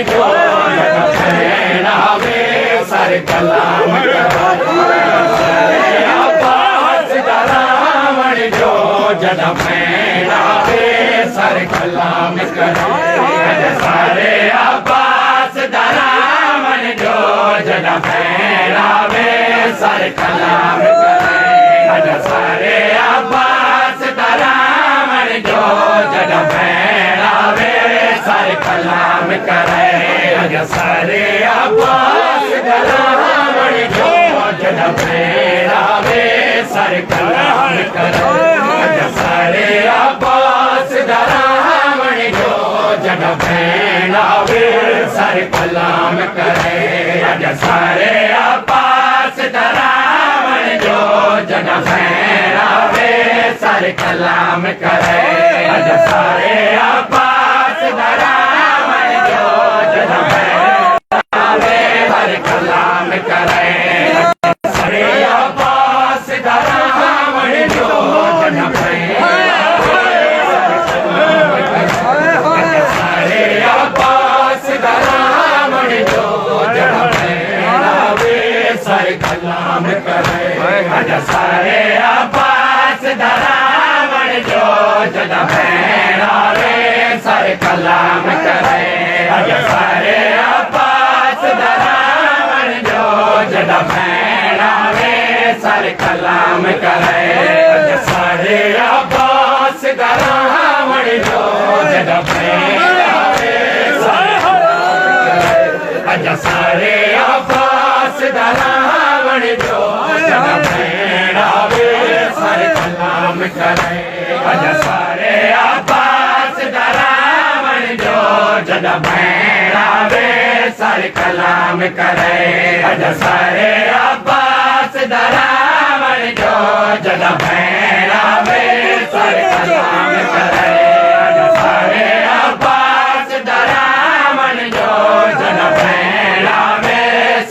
जो फैलावे सर कलाम करे अब्बास दा रावण जो जद फैलावे सर कलाम करे सारे अब्बास दा रावण जो जद फैलावे सर कलाम करे सारे अब्बास दा रावण जो जद फैलावे सर कलाम करे सारे अब्बास दा रावण जो जद फैलावे सर कलाम करे सारे अब्बास दा रावण जो जद फैलावे सर कलाम करे सारे अब्बास दा रावण जो जद फैलावे सर कलाम करे सारे अब्बास दा रावण जो जद फैलावे सर कलाम करे सारे अब्बास दा रावण जो जद फैलावे सारे अब्बास दा रावण जो जद फैलावे सर कलाम करे सारे अब्बास दा रावण जो जद फैलावे सर कलाम करे सारे अब्बास दा रावण जो जद फैलावे सर कलाम करे सारे अब्बास दा रावण जो जद फैलावे सारे अब्बास दा रावण जो जद फैलावे सर कलाम करे सारे अब्बास दा रावण जो जद फैलावे सर कलाम करे सारे अब्बास दा रावण जो जद फैलावे सर कलाम करे सारे अब्बास दा रावण जो जद फैलावे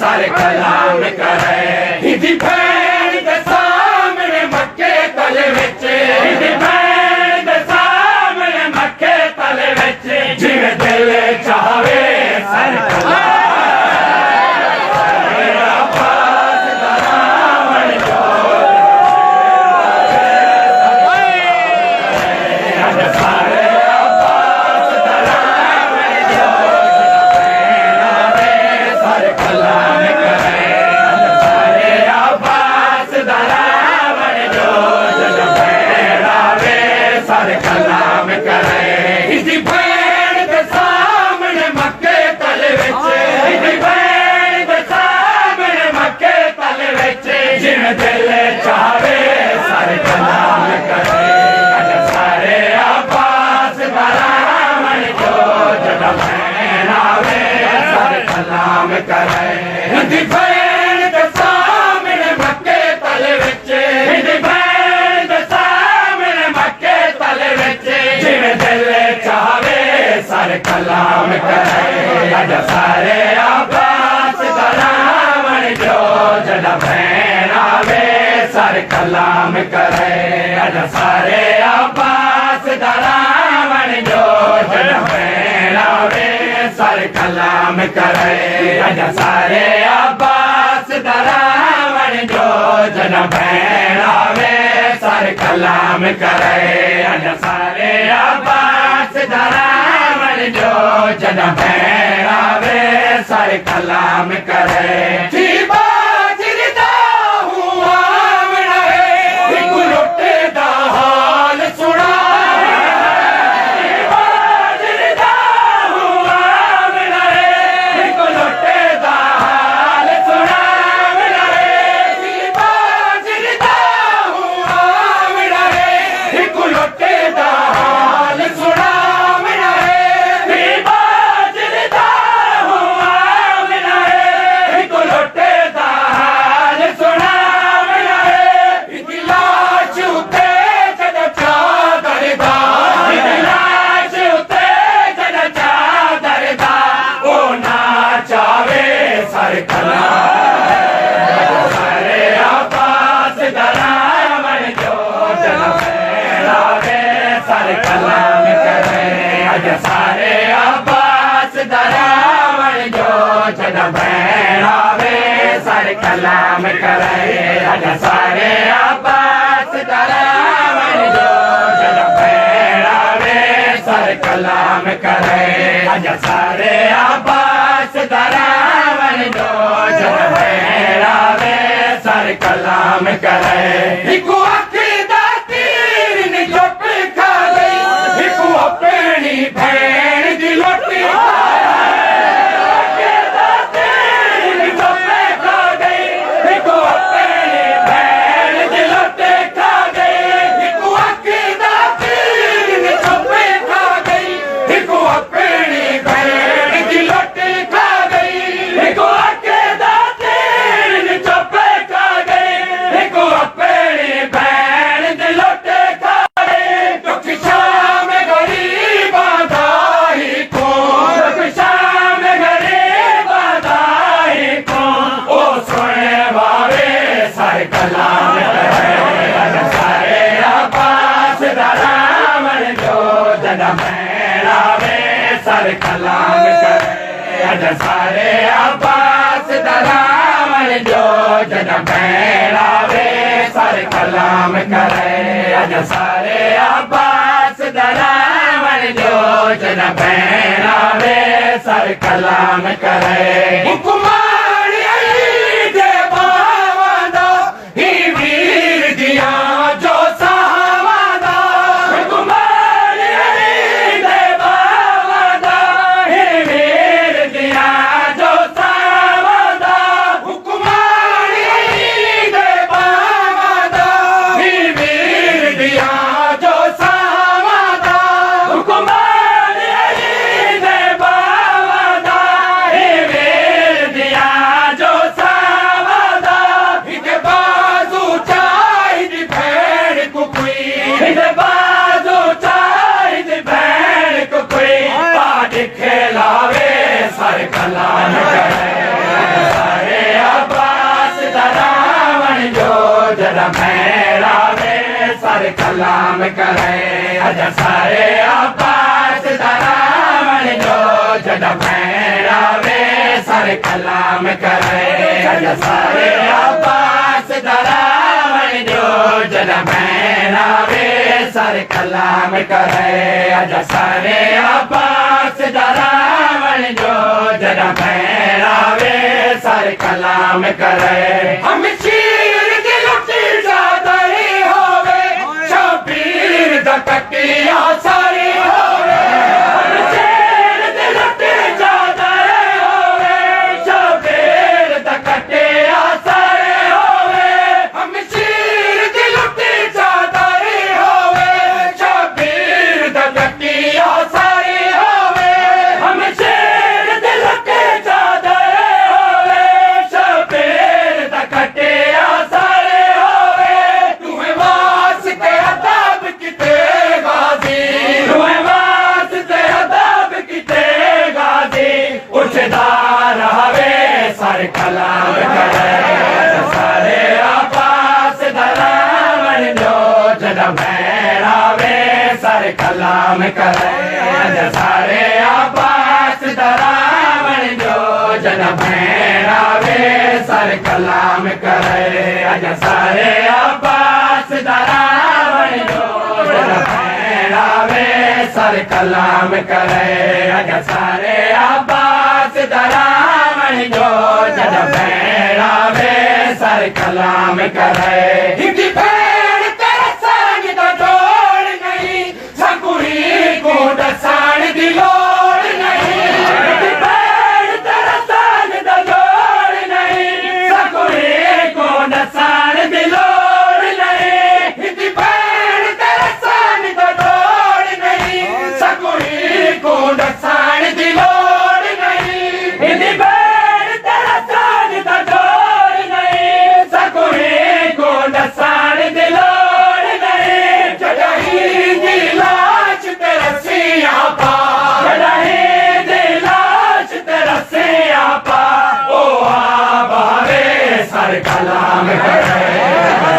सर कलाम करे हिदी भैन दे सामने मक्के तले विच हिदी भैन दे सामने मक्के तले विच जिवें दिल चाहे सर कलाम दिल चाहे सर कलाम करे सारे अब्बास दा रावण जो जद फैलावे सर कलाम करे हिंदी भैन दे सामने मक्के तले विच हिंदी भैन दे सामने मक्के तले विच जिवें दिल चाहे सर कलाम करे सारे अब्बास दा रावण जो जद फैलावे सर कलाम करे सारे अब्बास दा रावण जो जद फैलावे सर कलाम करे सारे अब्बास दा रावण जो जद फैलावे सर कलाम करे सारे अब्बास दा रावण जो जद फैलावे सर कलाम करे सर कलाम करे सारे अब्बास दा कलाम करे अज सारे अब्बास दरावन जो जन भेड़ावे सर कलाम करे हिकु अखीदा तीर नी चुप खा गई हिकु अपनी भेड़ दी लोटी अखीदा तीर नी चुप खा गई हिकु अपनी भेड़ दी लोटी खा गई हिकु अखीदा तीर नी चुप खा गई हिकु अपनी भेड़ दी लोटी खा गई हिकु अखीदा तीर नी चुप खा गई हिकु अपनी भेड़ दी लोटी खा गई दुख शाम गरीब दाही को दुख शाम गरीब दाही को ओ सुने वावे सर कलाम करे अज सारे अब्बास दरावन जो जन भेड़ावे सर कलाम करे अज सारे अब्बास दरावन जो जन भेड़ावे सर कलाम करे अज सारे अब्बास दरावन जो जन भेड़ावे सर कलाम करे हुकुमार अली दे बावंदा ही वीर दिया जो सावंदा हुकुमार अली दे बावंदा ही वीर दिया जो सावंदा हुकुमार अली दे बावंदा ही वीर दिया जो सावंदा हुकुमार अली दे बावंदा ही वीर दिया जो सावंदा हिते बाजू चाहिदी भेड़ कुकुई हिते बाजू चाहिदी भेड़ कुकुई पाट खेलावे सर कलाम करे सारे अब्बास दरावन जो जन भेड़ावे सर कलाम करे अज सारे अब्बास दरावन जो जन भेड़ावे सर कलाम करे अज सारे अब्बास दरावन जो जन भेड़ावे सर कलाम करे अज सारे अब्बास दरावन जो जन भेड़ावे सर कलाम करे हम शीर दी लुटी ज्यादा ही होवे शबीर दा कटिया सारी होवे हम शीर दी लुटी ज्यादा ही होवे शबीर दा कटिया सारी होवे हम शीर दी लुटी ज्यादा ही होवे शबीर दा कटिया सारी होवे हम शीर दी लुटी ज्यादा ही होवे शबीर दा कटिया सारी होवे तुम्हें वास के अदब किते गाजी तुम्हें वास के अदब किते गाजी उठदा रहे सर कलाम करे सारे अब्बास दरावन जो जन भेड़ावे सर कलाम करे अज सारे अब्बास दरावन जो जन भेड़ावे सर कलाम करे अज सारे अब्बास दरावन जो जन भेड़ावे सर कलाम करे अज सारे अब्बास दरावन जो जन भेड़ावे सर कलाम करे हिंदी भेड़ तेरे संग दा जोड़ नहीं सकुरी को दसाण दी लोड़ नहीं हिंदी भेड़ तेरे संग दा जोड़ नहीं सकुरी को दसाण दी लोड़ नहीं हिंदी भेड़ तेरे संग दा जोड़ नहीं सकुरी को दसाण दी लोड़ नहीं हिंदी भेड़ तेरे संग दा जोड़ नहीं सकुरी को दसाण दी लोड़ नहीं जड़ही दी लाश तेरा सियापा जड़ही दी लाश तेरा सियापा ओ आबावे सर कलाम करे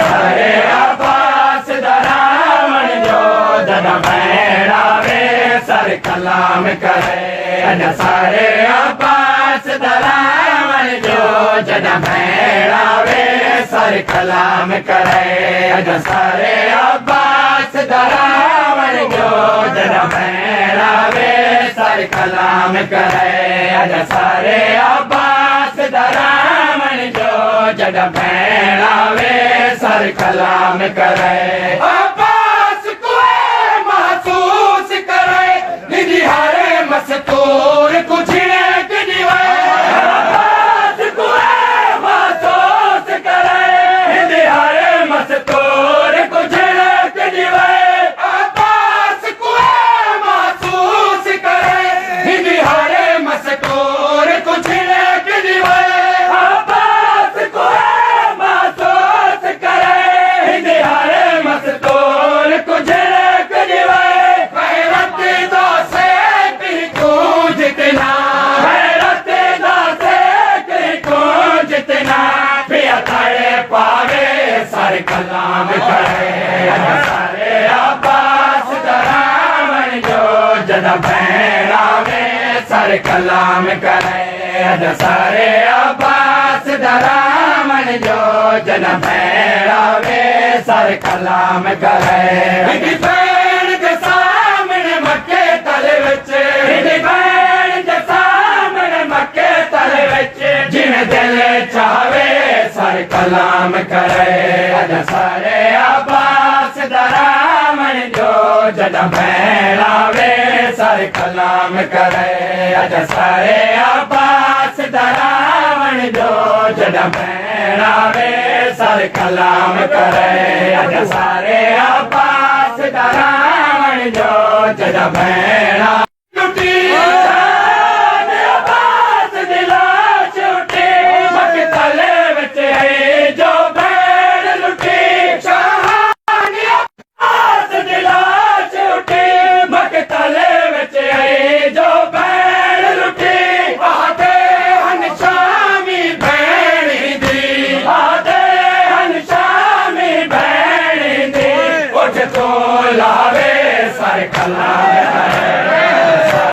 सारे अब्बास दरावन जो जन भेड़ावे सर कलाम करे अज सारे अब्बास दरावन जो जन भेड़ावे सर कलाम करे अज सारे अब्बास दरावन जो जन भेड़ा सर कलाम करे अज सारे अब्बास दरामन जो जद भेण आवे सर कलाम करे अब्बास को महसूस करे निधि हारे मस्तूर कुछ सर कलाम करे सारे अब्बास दरामन जो जद भेण आवे सर कलाम करे सारे अब्बास दरामन जो जद भेण आवे सर कलाम करे भेण के सामने मक्के तले विच भेण के सामने मक्के तले विच जिवें दिल चाहे सर कलाम करे अज सारे अब्बास दरामन जो जद भेण आवे सर कलाम करे अज सारे अब्बास दरामन जो जद भेण आवे सर कलाम करे अज सारे अब्बास दरामन जो जद भेण लुटी लावे सर कलाम करे